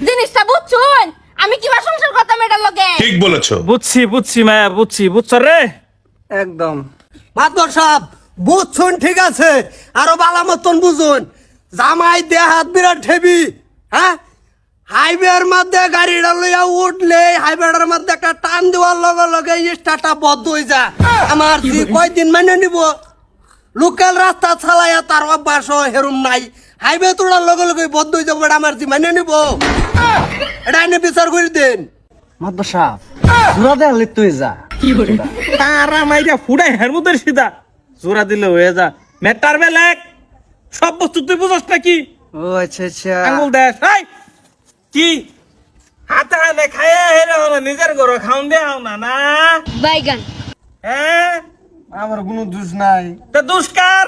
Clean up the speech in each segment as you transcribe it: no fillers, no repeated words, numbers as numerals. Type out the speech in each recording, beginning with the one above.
জিনিসটা বুঝছুন আমি কিবা সংসার করতাম এটার লগে ঠিক বলেছো। বুঝছি মায়া বুঝছ রে। একদম মাতবর সাহেব বুঝছুন ঠিক আছে, আরো বালা মতন বুঝুন। জামাই দে হাত বিরাট ঠেবি, হ্যাঁ হাইওয়ের মধ্যে গাড়িটা লইয়া উঠলে হাইওয়েটার মধ্যে একটা টান দেওয়ার লগে লগে স্টার্টটা বন্ধ হয়ে যা। আমার কয়দিন মানে নিব, লোকাল রাস্তা চালাইয়া তার অভ্যাস হেরুম নাই, হাইওয়ে তোড়ার লগে লগে বন্ধ হয়ে যাবো, আমার জি মানে নিব, এটা এনে বিচার করে দেন। মাতবর সাহেব জোড়া দেয়া লিপ্ত হয়ে যা। তারা মাইরা ফুড়াই হের মধ্যে সিধা জোড়া দিলে হয়ে যা। মেটার বেলেক সব বস্তু তুই বুঝস নাকি? ও আচ্ছা আচ্ছা আঙ্গুল দেশ কি হাতে হাতে খাইয়া হেরে হলো নিজের ঘরে খাউন দেও না না বাইগান হ্যাঁ আমার কোনো দোষ নাই, তা দুষ্কার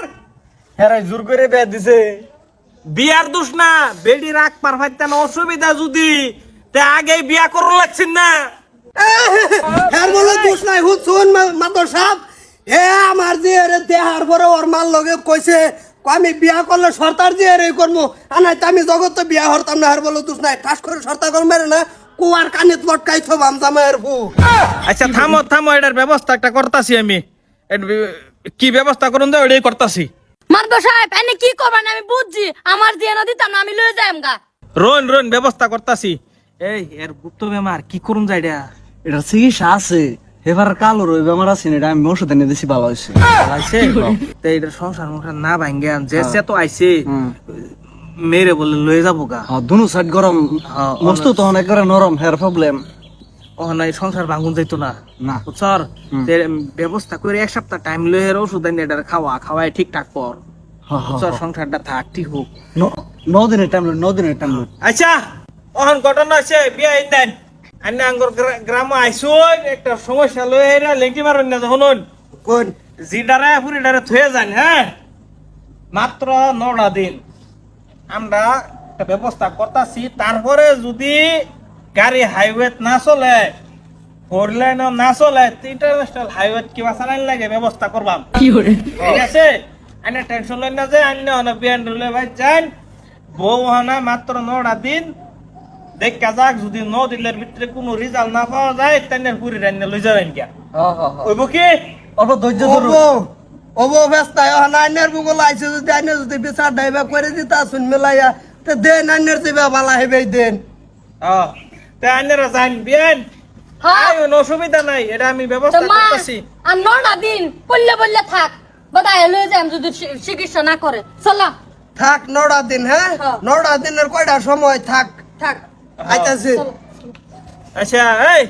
হেরাই জোর করে বিয়া দিছে। বিয়ার দোষ না, বেডি রাখ পারফাইতে না অসুবিধা যদি তে আগেই বিয়া করো লাগছেন না। হ্যাঁ বলে দোষ নাই, শুন মাতর সাহেব, এ আমার যে এর দেহার পরে ওর মাল লগে কইছে আমি বিয়া করলে সরতার যে এর করবো, আনাই আমি জগৎ বিয়া হরতাম না। আর বলে দোষ নাই, ঠাস করে সরতার কর মেরে না কুয়ার কানে লটকাই থবাম জামাইয়ের বউ। আচ্ছা থামো এটার ব্যবস্থা একটা করতাছি আমি। কি ব্যবস্থা করুন দে ওটাই করতাছি। মাতবর সাহেব এনে কি করবেন আমি বুঝছি, আমার দিয়ে না দিতাম না আমি লয়ে যাইম গা। রোন ব্যবস্থা করতাছি। এই এর গুপ্ত বেমার কি করুন যায় এটা? এটা চিকিৎসা আছে, এবার কালো রই বেমার আছে না, এটা আমি ওষুধ এনে দিছি, ভালো হয়েছে। আইছে তো এটা সংসার মংসার না ভাঙ্গে যে সে তো আইছে মেরে বলে লয়ে যাবো গা। দুনো সাইড গরম মস্ত তখন একবারে নরম, হেয়ার প্রবলেম ওখানে সংসার ভাঙুন যাইতো না না। স্যার ব্যবস্থা করে এক সপ্তাহ টাইম লয়ে ওষুধ এনে এটা খাওয়াই ঠিকঠাক পর স্যার সংসারটা থাক ঠিক হোক। 9 দিনের টাইম, 9 দিনের টাইম। আচ্ছা ওখান ঘটনা আছে বিয়া দেন আন্য আঙ্গর গ্রাম আইসো একটা সমস্যা লয়ে এরা লেঙ্কি মারুন না শুনুন কোন জিডারে ফুরিডারে থুয়ে যান। হ্যাঁ মাত্র 9টা দিন আমরা একটা ব্যবস্থা করতেছি, তারপরে যদি গাড়ি হাইওয়ে না চলে, 4 লেন না চলে, ইন্টারন্যাশনাল হাইওয়ে কিবা চালান লাগে ব্যবস্থা করবাম। ঠিক আছে আইনে টেনশন লই না যে আইনে বিয়ান রুলে ভাই যান বউ হানা মাত্র 9টা দিন দেখা যাক, যদি 9 দিনের ভিতরে কোনো রেজাল্ট না পাওয়া যায় তাইনে পুরি রান্না লই যাবেন কিয়া ওইব কি অল্প ধৈর্য ধরুন। ওবো ব্যস্ত আইনের বুগল আইছে, যদি আইনে যদি বিচার ডাইবা করে দিতা শুন মেলাইয়া তে দেন আইনের দিবা ভালো হইবে দেন। তে আইনেরা যান বিয়ান হ্যাঁ অসুবিধা নাই, এটা আমি তো ব্যবস্থা মা করতেছি। আর 9টা দিন বললে থাক বাদায় লয়ে যাইম যদি চিকিৎসা না করে। চলো থাক 9টা দিন, হ্যাঁ হ্যাঁ। 9টা দিনের কয়টা সময় থাক থাক আইতাছি। আচ্ছা এই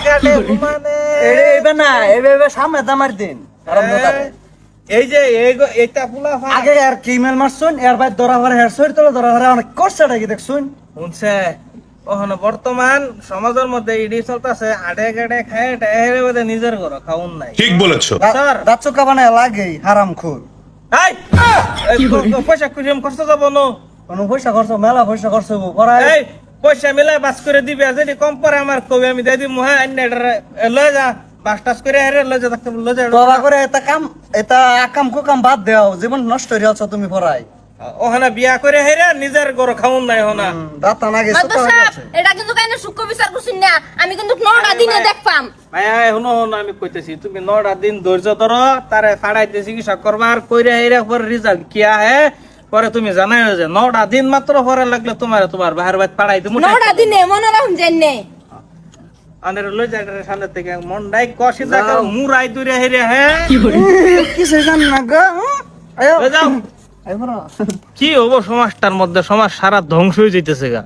গাটে ঘুমানে এবার না এবার সামনে দামার দিন এই যে এইটা ফুলা আগে আর কি মেল মারছুন, এর ভাই ধরা ভরে হেয়ার সরি তোলা ধরা ভরে অনেক করছে কি দেখছুন। শুনছে ওখানে বর্তমান সমাজের মধ্যে ইডি চলতেছে, আডে গাডে খায় হেরে বোধ নিজের ঘর খাউন নাই। ঠিক বলেছো। স্যার দাঁত চোখা বানায় লাগে হারাম খোর। পয়সা কুড়িম খরচ যাবো নো, কোনো পয়সা খরচ মেলা পয়সা খরচ হবো করাই। এই পয়সা মিলাই বাস করে দিবে, যদি কম পরে আমার কবি আমি দিয়ে দিব। হ্যাঁ লয়ে যা বাস টাস করে হেরে লয়ে যা থাকতে লয়ে যা। তোরা করে এটা কাম কুকাম বাদ দেও, জীবন নষ্ট হয়ে যাচ্ছ তুমি পড়াই। ওখানে বিয়া করে হেরে নিজের ঘর খাউন নাই হোনা। দাঁত না গেছে মাতবর সাহেব এটা কিন্তু কাইনে সূক্ষ্ম বিচার করছিন না, আমি কিন্তু 9টা দিনে দেখপাম। ভাই শুনো আমি কইতেছি তুমি 9টা দিন ধৈর্য ধরো, তারে ফাড়াইতে চিকিৎসা করবার কইরা হেরে পরে রেজাল্ট কি আহে পরে তুমি জানাই যে 9টা দিন মাত্র পরে লাগলে তোমার বাহার বাইত পাড়াই দিমু। 9টা দিনে মনে রাখুন জাননে আনের লই যায় সামনে থেকে মন ডাই কষি জায়গা মুরাই দূরে হেরে। হ্যাঁ কি সে জান না গো। আয়ো লই যাও। আয়ো কি হবো সমাজটার মধ্যে, সমাজ সারা ধ্বংস হয়ে যাইতেছে গা।